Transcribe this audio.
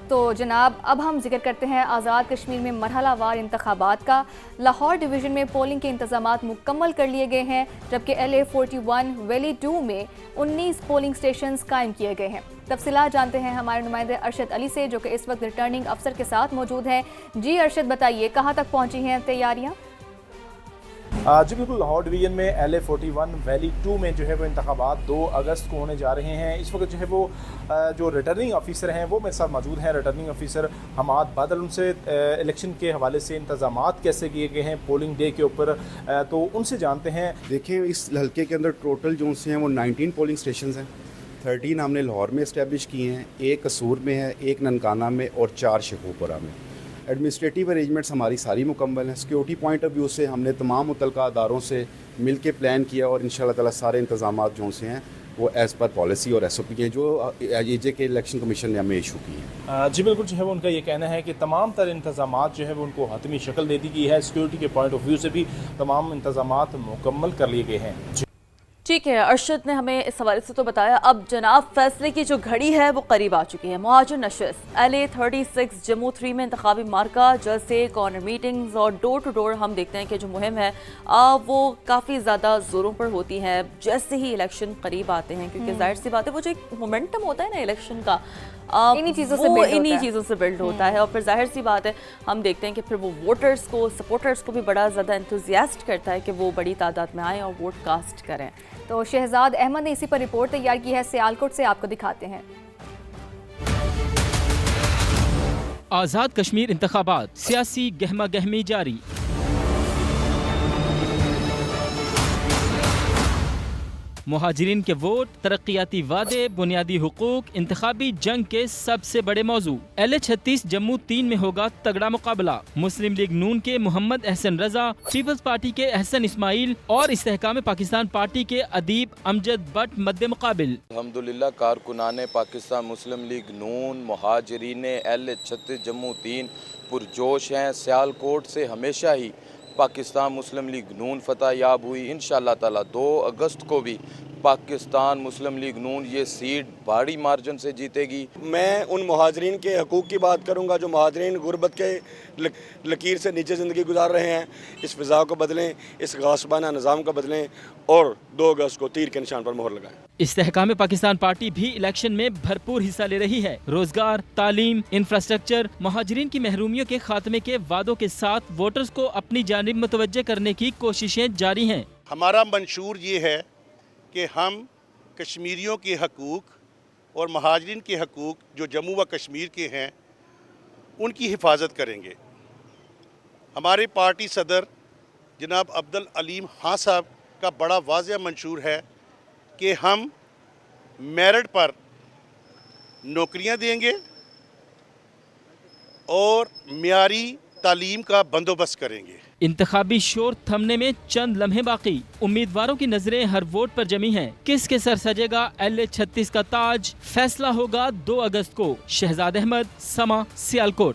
तो जनाब, अब हम जिक्र करते हैं आज़ाद कश्मीर में मरहलावार इंतखाबात का। लाहौर डिवीज़न में पोलिंग के इंतजामात मुकम्मल कर लिए गए हैं, जबकि LA41 वैली 2 में 19 पोलिंग स्टेशन कायम किए गए हैं। तफसीलात जानते हैं हमारे नुमाइंदे अरशद अली से, जो कि इस वक्त रिटर्निंग अफसर के साथ मौजूद हैं। जी अरशद, बताइए कहाँ तक पहुँची हैं तैयारियाँ? जी बिल्कुल, लाहौर डिवीज़न में LA41 वैली 2 में जो है वो इंतखाबात 2 अगस्त को होने जा रहे हैं। इस वक्त जो है वो जो रिटर्निंग ऑफिसर हैं वो मेरे साथ मौजूद हैं। रिटर्निंग ऑफिसर हमाद बादल, उनसे इलेक्शन के हवाले से इंतजामात कैसे किए गए हैं पोलिंग डे के ऊपर, तो उनसे जानते हैं। देखिए, इस हल्के के अंदर टोटल जो से हैं वो 19 पोलिंग स्टेशन हैं। 13 हमने लाहौर में इस्टेब्लिश किए हैं, 1 कसूर में है, 1 ननकाना में और 4 शेखोपुरा में। एडमिनिस्ट्रेटिव अरेंजमेंट्स हमारी सारी मुकम्मल हैं। सिक्योरिटी पॉइंट ऑफ व्यू से हमने तमाम मुतल्लिका अदारों से मिल के प्लान किया और इंशाअल्लाह ताला सारे इंतजामात जो से हैं वो एज़ पर पॉलिसी और SOP हैं जो AJ के इलेक्शन कमीशन ने हमें इशू की हैं। जी बिल्कुल, जो है वो उनका ये कहना है कि तमाम तर इंतजामात जो है वो उनको हतमी शक्ल दे दी गई है। सिक्योरिटी के पॉइंट ऑफ व्यू से भी तमाम इंतजामात मुकम्मल कर लिए गए हैं। ठीक है, अरशद ने हमें इस हवाले से तो बताया। अब जनाब, फैसले की जो घड़ी है वो करीब आ चुकी है। मुहाजिर नशिस्त LA36 जम्मू 3 में इंतखाबी मार्का, जलसे, कॉर्नर मीटिंग्स और डोर टू डोर हम देखते हैं कि जो मुहिम है वो काफ़ी ज़्यादा ज़ोरों पर होती है जैसे ही इलेक्शन करीब आते हैं, क्योंकि जाहिर सी बात है वो जो एक मोमेंटम होता है ना इलेक्शन का, इन्हीं चीज़ों से बिल्ड होता है। और फिर जाहिर सी बात है हम देखते हैं कि फिर वो वोटर्स को, सपोर्टर्स को भी बड़ा ज़्यादा एंथुजियास्ट करता है कि वो बड़ी तादाद में आएँ और वोट कास्ट करें। तो शहजाद अहमद ने इसी पर रिपोर्ट तैयार की है, सियालकोट से आपको दिखाते हैं। आज़ाद कश्मीर इंतखाबात, सियासी गहमा गहमी जारी। मुहाजिरीन के वोट, तरक्याती वादे, बुनियादी हुकूक, इंतखाबी जंग के सबसे बड़े मौजू। LA36 जम्मू 3 में होगा तगड़ा मुकाबला। मुस्लिम लीग नून के मोहम्मद अहसन रजा, पीपल्स पार्टी के अहसन इस्माइल और इस्तेहकाम पाकिस्तान पार्टी के अदीब अमजद बट मद्दे मुकाबिल। अल्हम्दुलिल्लाह कारकुनाने पाकिस्तान मुस्लिम लीग नून, मुहाजिरीन LA36 जम्मू 3 पुरजोश हैं। सियालकोट से हमेशा ही पाकिस्तान मुस्लिम लीग नून फतह याब हुई। इंशाअल्लाह ताला 2 अगस्त को भी पाकिस्तान मुस्लिम लीग नून ये सीट भारी मार्जिन से जीतेगी। मैं उन मुहाजिरीन के हकूक़ की बात करूंगा जो मुहाजिरीन गुर्बत के लकीर से नीचे ज़िंदगी गुजार रहे हैं। इस फ़िज़ा को बदलें, इस गासिबाना निज़ाम को बदलें और 2 अगस्त को तीर के निशान पर मोहर लगाएं। इस्तेहकाम पाकिस्तान पार्टी भी इलेक्शन में भरपूर हिस्सा ले रही है। रोजगार, तालीम, इंफ्रास्ट्रक्चर, मुहाजिरीन की महरूमियों के खात्मे के वादों के साथ वोटर्स को अपनी जानिब मुतवज्जे करने की कोशिशें जारी हैं। हमारा मंशूर ये है कि हम कश्मीरियों के हकूक़ और मुहाजिरीन के हकूक़ जो जम्मू व कश्मीर के हैं उनकी हिफाजत करेंगे। हमारे पार्टी सदर जनाब अब्दुल अलीम खान साहब का बड़ा वाज़ेह मंशूर है कि हम मेरिट पर नौकरियां देंगे और मियारी तालीम का बंदोबस्त करेंगे। इंतखाबी शोर थमने में चंद लम्हे बाकी। उम्मीदवारों की नजरें हर वोट पर जमी हैं। किसके सर सजेगा LA36 का ताज? फैसला होगा 2 अगस्त को। शहजाद अहमद, समा, सियालकोट।